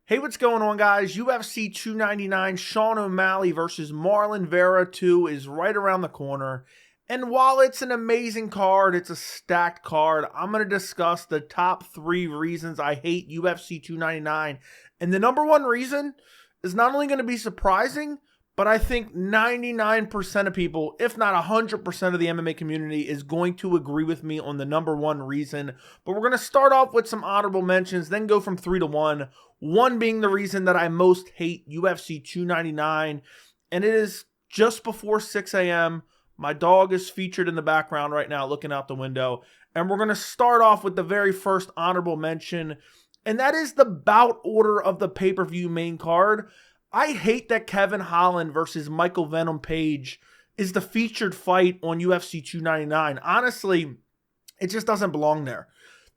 Hey, what's going on, guys? UFC 299, Sean O'Malley versus Marlon Vera 2 is right around the corner. And while it's an amazing card, it's a stacked card, I'm going to discuss the top 3 reasons I hate UFC 299. And the number one reason is not only going to be surprising, but I think 99% of people, if not 100% of the MMA community, is going to agree with me on the number one reason. But we're going to start off with some honorable mentions, then go from 3 to 1. 1 being the reason that I most hate UFC 299. And it is just before 6 a.m. My dog is featured in the background right now looking out the window. And we're going to start off with the very first honorable mention. And that is the bout order of the pay-per-view main card. I hate that Kevin Holland versus Michael Venom Page is the featured fight on UFC 299. Honestly, it just doesn't belong there.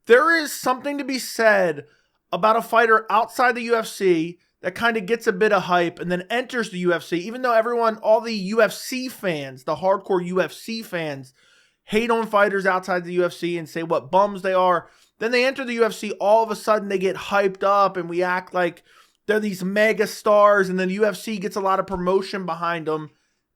There is something to be said about a fighter outside the UFC that kind of gets a bit of hype and then enters the UFC, even though all the UFC fans, the hardcore UFC fans, hate on fighters outside the UFC and say what bums they are. Then they enter the UFC, all of a sudden they get hyped up and we act like they're these mega stars, and then the UFC gets a lot of promotion behind them.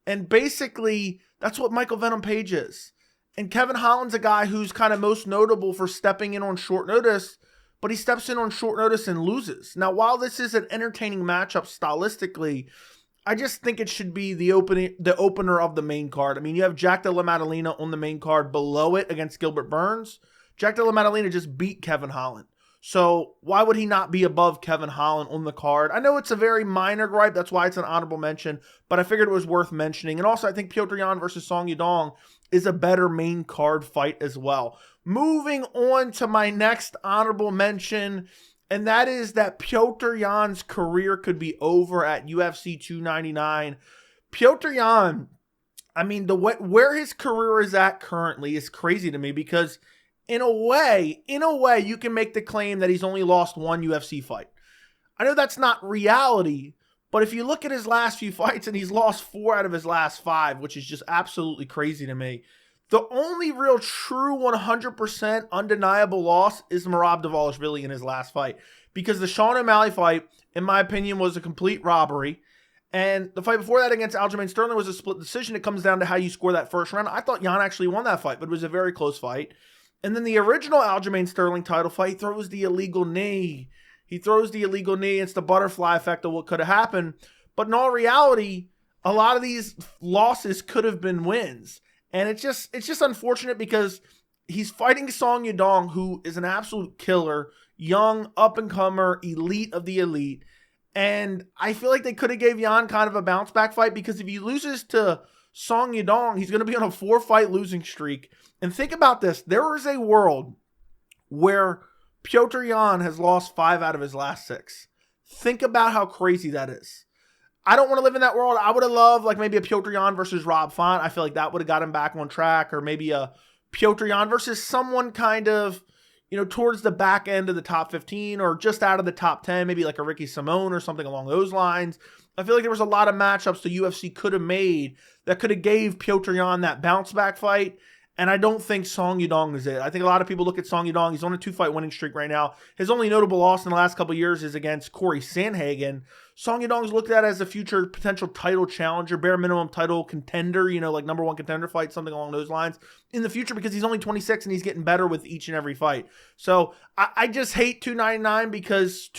And basically, that's what Michael Venom Page is. And Kevin Holland's a guy who's kind of most notable for stepping in on short notice, but he steps in on short notice and loses. Now, while this is an entertaining matchup stylistically, I just think it should be the opener of the main card. I mean, you have Jack Della Maddalena on the main card below it against Gilbert Burns. Jack Della Maddalena just beat Kevin Holland. So why would he not be above Kevin Holland on the card? I know it's a very minor gripe. That's why it's an honorable mention. But I figured it was worth mentioning. And also, I think Petr Yan versus Song Yadong is a better main card fight as well. Moving on to my next honorable mention. And that is that Petr Yan's career could be over at UFC 299. Petr Yan, I mean, where his career is at currently is crazy to me because in a way, you can make the claim that he's only lost 1 UFC fight. I know that's not reality, but if you look at his last few fights and he's lost 4 out of his last 5, which is just absolutely crazy to me. The only real true 100% undeniable loss is Merab Dvalishvili in his last fight. Because the Sean O'Malley fight, in my opinion, was a complete robbery. And the fight before that against Aljamain Sterling was a split decision. It comes down to how you score that first round. I thought Yan actually won that fight, but it was a very close fight. And then the original Aljamain Sterling title fight, he throws the illegal knee. It's the butterfly effect of what could have happened. But in all reality, a lot of these losses could have been wins. And it's just unfortunate because he's fighting Song Yadong, who is an absolute killer, young, up-and-comer, elite of the elite. And I feel like they could have gave Yan kind of a bounce-back fight because if he loses to Song Yadong, he's going to be on a 4-fight losing streak. And think about this. There is a world where Petr Yan has lost 5 out of his last 6. Think about how crazy that is. I don't want to live in that world. I would have loved like maybe a Petr Yan versus Rob Font. I feel like that would have got him back on track. Or maybe a Petr Yan versus someone kind of, towards the back end of the top 15 or just out of the top 10. Maybe like a Ricky Simone or something along those lines. I feel like there was a lot of matchups the UFC could have made that could have gave Petr Yan that bounce back fight. And I don't think Song Yadong is it. I think a lot of people look at Song Yadong. He's on a 2-fight winning streak right now. His only notable loss in the last couple of years is against Corey Sandhagen. Song Yadong's looked at as a future potential title challenger, bare minimum title contender, like number 1 contender fight, something along those lines in the future because he's only 26 and he's getting better with each and every fight. So I just hate 299 because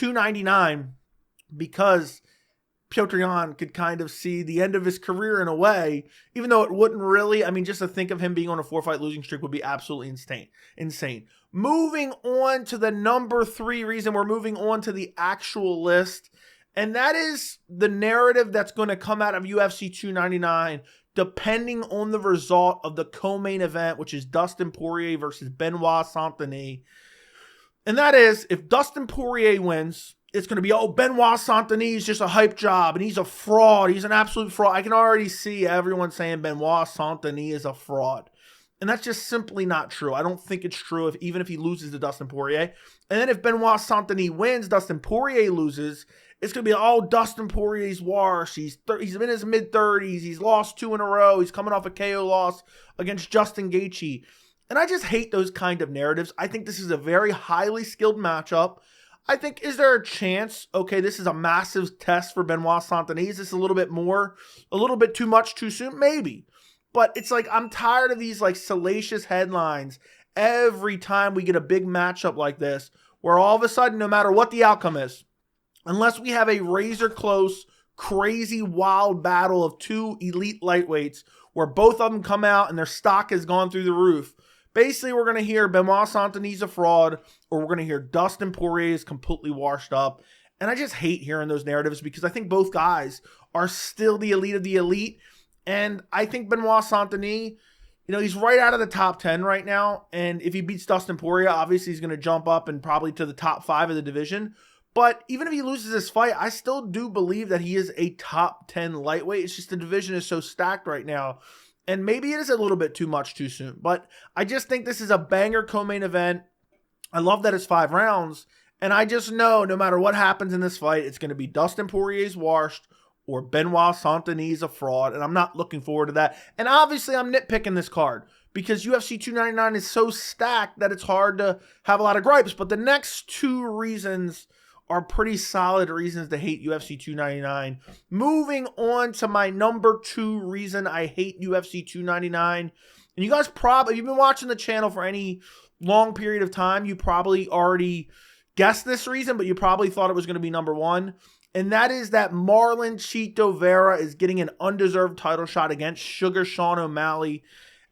Petr Yan could kind of see the end of his career in a way, even though it wouldn't really. I mean, just to think of him being on a 4-fight losing streak would be absolutely insane. Moving on to the number 3 reason, we're moving on to the actual list, and that is the narrative that's going to come out of UFC 299 depending on the result of the co-main event, which is Dustin Poirier versus Benoit Saint-Deny. And that is, if Dustin Poirier wins, it's going to be, Benoit Saint-Deny is just a hype job, and he's a fraud. He's an absolute fraud. I can already see everyone saying Benoit Saint-Deny is a fraud. And that's just simply not true. I don't think it's true even if he loses to Dustin Poirier. And then if Benoit Saint-Deny wins, Dustin Poirier loses, it's going to be, Dustin Poirier's worse. He's in his mid-30s. He's lost 2 in a row. He's coming off a KO loss against Justin Gaethje. And I just hate those kind of narratives. I think this is a very highly skilled matchup. I think, is there a chance, okay, this is a massive test for Benoit Saint-Deny? Is this a little bit too much too soon? Maybe. But it's like, I'm tired of these like salacious headlines every time we get a big matchup like this, where all of a sudden, no matter what the outcome is, unless we have a razor close, crazy, wild battle of two elite lightweights where both of them come out and their stock has gone through the roof, basically we're going to hear Benoit Saint-Deny's a fraud, or we're going to hear Dustin Poirier is completely washed up. And I just hate hearing those narratives because I think both guys are still the elite of the elite. And I think Benoit Saint-Deny, he's right out of the top 10 right now. And if he beats Dustin Poirier, obviously he's going to jump up and probably to the top 5 of the division. But even if he loses this fight, I still do believe that he is a top 10 lightweight. It's just the division is so stacked right now. And maybe it is a little bit too much too soon. But I just think this is a banger co-main event. I love that it's 5 rounds. And I just know no matter what happens in this fight, it's going to be Dustin Poirier's washed or Benoit Saint-Deny's a fraud. And I'm not looking forward to that. And obviously I'm nitpicking this card because UFC 299 is so stacked that it's hard to have a lot of gripes. But the next 2 reasons are pretty solid reasons to hate UFC 299. Moving on to my number 2 reason I hate UFC 299. And you guys probably, if you've been watching the channel for any long period of time, you probably already guessed this reason, but you probably thought it was going to be number 1. And that is that Marlon Chito Vera is getting an undeserved title shot against Sugar Sean O'Malley.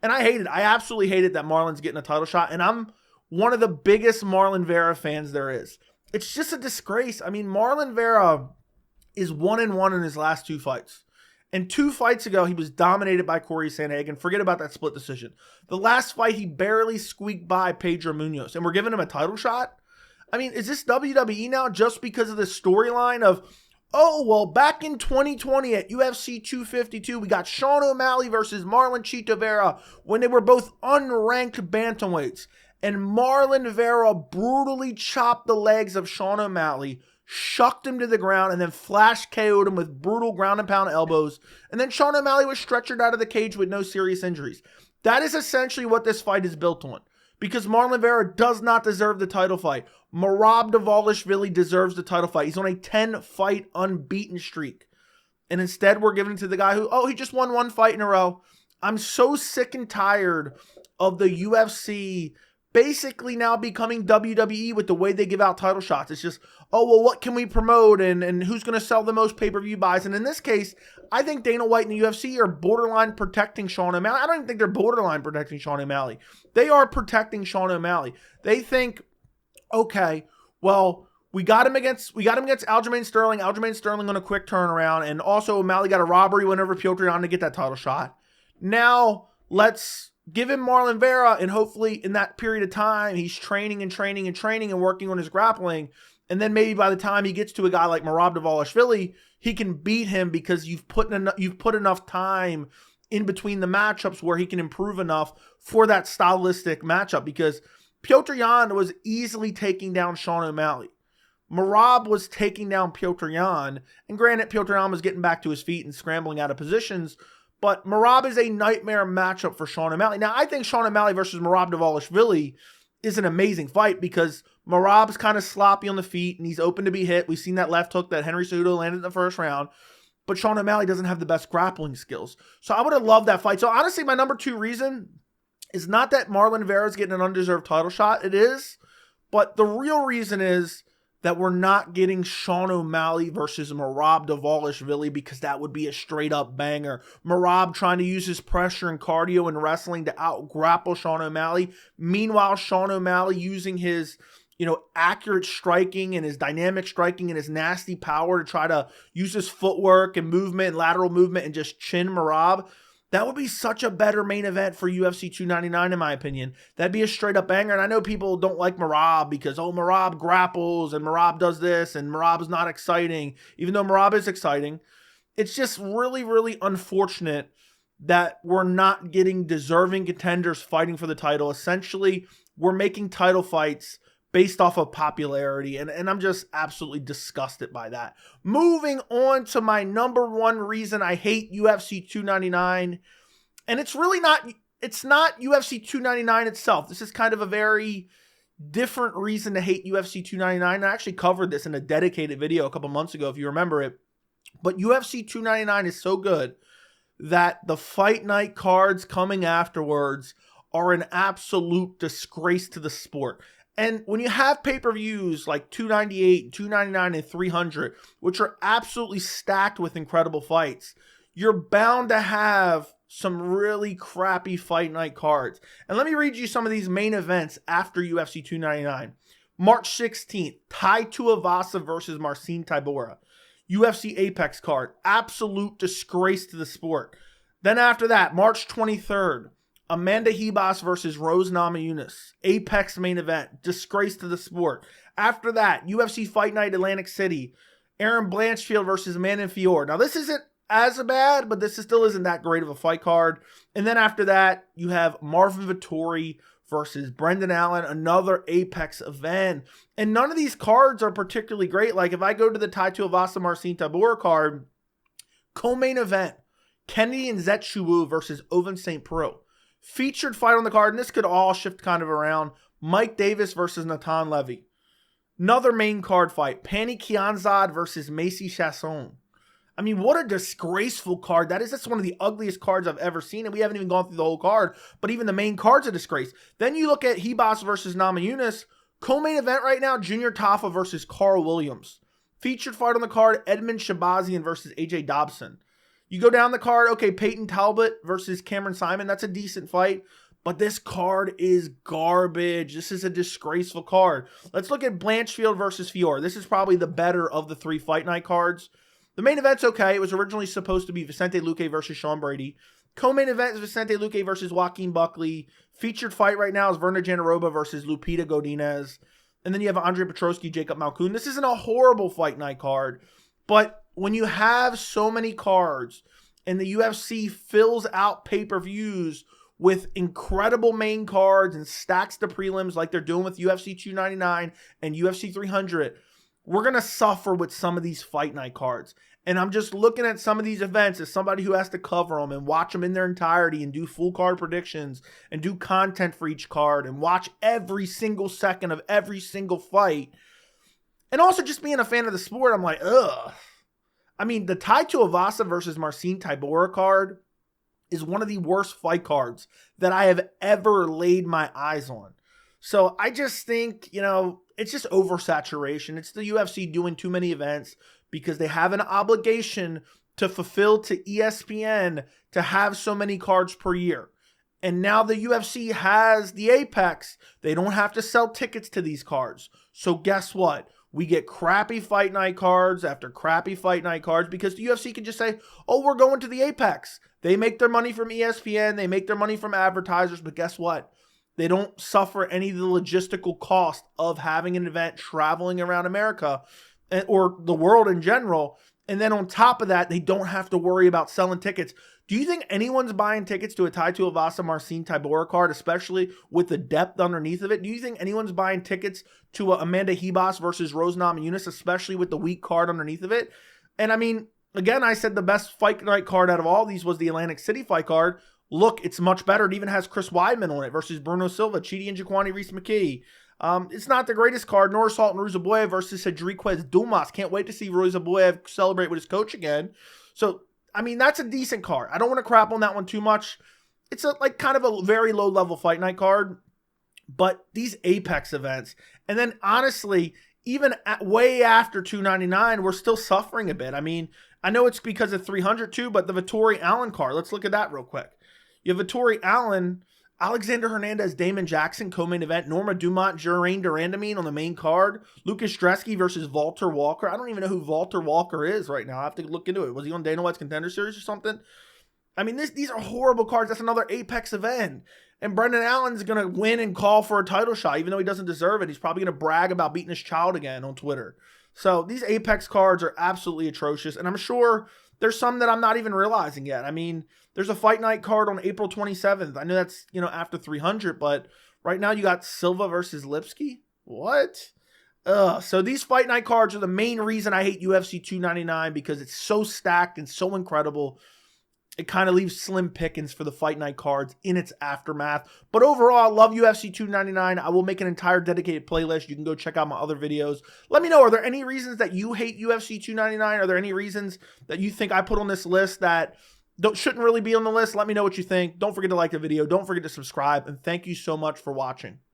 And I hate it. I absolutely hate it that Marlon's getting a title shot. And I'm one of the biggest Marlon Vera fans there is. It's just a disgrace. I mean, Marlon Vera is 1-1 in his last 2 fights. And 2 fights ago, he was dominated by Corey Sandhagen. Forget about that split decision. The last fight, he barely squeaked by Pedro Munoz. And we're giving him a title shot? I mean, is this WWE now just because of the storyline of, oh, well, back in 2020 at UFC 252, we got Sean O'Malley versus Marlon Chito Vera when they were both unranked bantamweights. And Marlon Vera brutally chopped the legs of Sean O'Malley, shucked him to the ground, and then flash KO'd him with brutal ground and pound elbows. And then Sean O'Malley was stretchered out of the cage with no serious injuries. That is essentially what this fight is built on. Because Marlon Vera does not deserve the title fight. Merab Dvalishvili deserves the title fight. He's on a 10-fight unbeaten streak. And instead, we're giving it to the guy who, he just won 1 fight in a row. I'm so sick and tired of the UFC basically now becoming WWE with the way they give out title shots. It's just, what can we promote and who's going to sell the most pay-per-view buys? And in this case, I think Dana White and the UFC are borderline protecting Sean O'Malley. I don't even think they're borderline protecting Sean O'Malley. They are protecting Sean O'Malley. They think, okay, well, we got him against Aljamain Sterling. Aljamain Sterling on a quick turnaround, and also O'Malley got a robbery win over Piotr Jan to get that title shot. Now let's give him Marlon Vera, and hopefully in that period of time, he's training and working on his grappling. And then maybe by the time he gets to a guy like Merab Dvalishvili, he can beat him because you've put enough time in between the matchups where he can improve enough for that stylistic matchup. Because Piotr Jan was easily taking down Sean O'Malley. Merab was taking down Piotr Jan. And granted, Piotr Jan was getting back to his feet and scrambling out of positions. But Merab is a nightmare matchup for Sean O'Malley. Now, I think Sean O'Malley versus Merab Dvalishvili is an amazing fight because Merab's kind of sloppy on the feet and he's open to be hit. We've seen that left hook that Henry Cejudo landed in the first round. But Sean O'Malley doesn't have the best grappling skills. So I would have loved that fight. So honestly, my number 2 reason is not that Marlon Vera is getting an undeserved title shot. It is. But the real reason is that we're not getting Sean O'Malley versus Merab Dvalishvili because that would be a straight up banger. Merab trying to use his pressure and cardio and wrestling to out grapple Sean O'Malley. Meanwhile, Sean O'Malley using his, accurate striking and his dynamic striking and his nasty power to try to use his footwork and movement and lateral movement and just chin Merab. That would be such a better main event for UFC 299, in my opinion. That'd be a straight-up banger. And I know people don't like Merab because, Merab grapples and Merab does this and Merab is not exciting, even though Merab is exciting. It's just really, really unfortunate that we're not getting deserving contenders fighting for the title. Essentially, we're making title fights based off of popularity, and I'm just absolutely disgusted by that. Moving on to my number 1 reason I hate UFC 299, and it's not UFC 299 itself. This is kind of a very different reason to hate UFC 299. I actually covered this in a dedicated video a couple months ago, if you remember it. But UFC 299 is so good that the fight night cards coming afterwards are an absolute disgrace to the sport. And when you have pay-per-views like 298, 299, and 300, which are absolutely stacked with incredible fights, you're bound to have some really crappy fight night cards. And let me read you some of these main events after UFC 299. March 16th, Tai Tuivasa versus Marcin Tybura. UFC Apex card, absolute disgrace to the sport. Then after that, March 23rd, Amanda Ribas versus Rose Namajunas. Apex main event, disgrace to the sport. After that, UFC Fight Night Atlantic City, Aaron Blanchfield versus Amanda Fiore. Now this isn't as bad, but this still isn't that great of a fight card. And then after that, you have Marvin Vettori versus Brendan Allen, another Apex event. And none of these cards are particularly great. Like if I go to the Tai Tuivasa Marcin Tybura card, co-main event, Kennedy and Nzechukwu versus Ovince St. Preux. Featured fight on the card, and this could all shift kind of around, Mike Davis versus Natan Levy. Another main card fight, Pannie Kianzad versus Macy Chasson. I mean, what a disgraceful card that is. That's one of the ugliest cards I've ever seen, and we haven't even gone through the whole card, but even the main card's a disgrace. Then you look at Ribas versus Namajunas. Co-main event right now, Junior Tafa versus Carl Williams. Featured fight on the card, Edmund Shabazian versus AJ Dobson. You go down the card, okay, Peyton Talbot versus Cameron Simon. That's a decent fight, but this card is garbage. This is a disgraceful card. Let's look at Blanchfield versus Fiore. This is probably the better of the three fight night cards. The main event's okay. It was originally supposed to be Vicente Luque versus Sean Brady. Co-main event is Vicente Luque versus Joaquin Buckley. Featured fight right now is Verna Jandiroba versus Lupita Godinez. And then you have Andre Petroski, Jacob Malkoun. This isn't a horrible fight night card, but when you have so many cards and the UFC fills out pay-per-views with incredible main cards and stacks the prelims like they're doing with UFC 299 and UFC 300, we're going to suffer with some of these fight night cards. And I'm just looking at some of these events as somebody who has to cover them and watch them in their entirety and do full card predictions and do content for each card and watch every single second of every single fight. And also just being a fan of the sport, I'm like, ugh. I mean, the Tai Tuivasa versus Marcin Tybura card is one of the worst fight cards that I have ever laid my eyes on. So I just think, it's just oversaturation. It's the UFC doing too many events because they have an obligation to fulfill to ESPN to have so many cards per year. And now the UFC has the Apex. They don't have to sell tickets to these cards. So guess what? We get crappy fight night cards after crappy fight night cards because the UFC can just say, oh, we're going to the Apex. They make their money from ESPN. They make their money from advertisers. But guess what? They don't suffer any of the logistical cost of having an event traveling around America or the world in general. And then on top of that, they don't have to worry about selling tickets. Do you think anyone's buying tickets to a Tai Tuivasa Marcin Tybura card, especially with the depth underneath of it? Do you think anyone's buying tickets to a Amanda Ribas versus Rose Namajunas, especially with the weak card underneath of it? And I mean, again, I said the best fight night card out of all these was the Atlantic City fight card. Look, it's much better. It even has Chris Weidman on it versus Bruno Silva, Chidi and Jaquani Reese-McKee. It's not the greatest card. Nor Sultan Ruzaboyev versus Cedriquez Dumas. Can't wait to see Ruzaboyev celebrate with his coach again. So, I mean, that's a decent card. I don't want to crap on that one too much. It's kind of a very low-level fight night card. But these Apex events, and then honestly, even way after 299, we're still suffering a bit. I mean, I know it's because of 300 too, but the Vettori Allen card, let's look at that real quick. You have Vettori Allen, Alexander Hernandez, Damon Jackson, co-main event, Norma Dumont, Jurain Durandamine on the main card, Lucas Dresky versus Walter Walker. I don't even know who Walter Walker is right now. I have to look into it. Was he on Dana White's Contender Series or something? I mean, these are horrible cards. That's another Apex event. And Brendan Allen's going to win and call for a title shot, even though he doesn't deserve it. He's probably going to brag about beating his child again on Twitter. So these Apex cards are absolutely atrocious. And I'm sure there's some that I'm not even realizing yet. I mean, there's a fight night card on April 27th. I know that's, after 300, but right now you got Silva versus Lipsky. What? So these fight night cards are the main reason I hate UFC 299 because it's so stacked and so incredible. it kind of leaves slim pickings for the fight night cards in its aftermath. But overall, I love UFC 299. I will make an entire dedicated playlist. You can go check out my other videos. Let me know, are there any reasons that you hate UFC 299? Are there any reasons that you think I put on this list that shouldn't really be on the list? Let me know what you think. Don't forget to like the video. Don't forget to subscribe. And thank you so much for watching.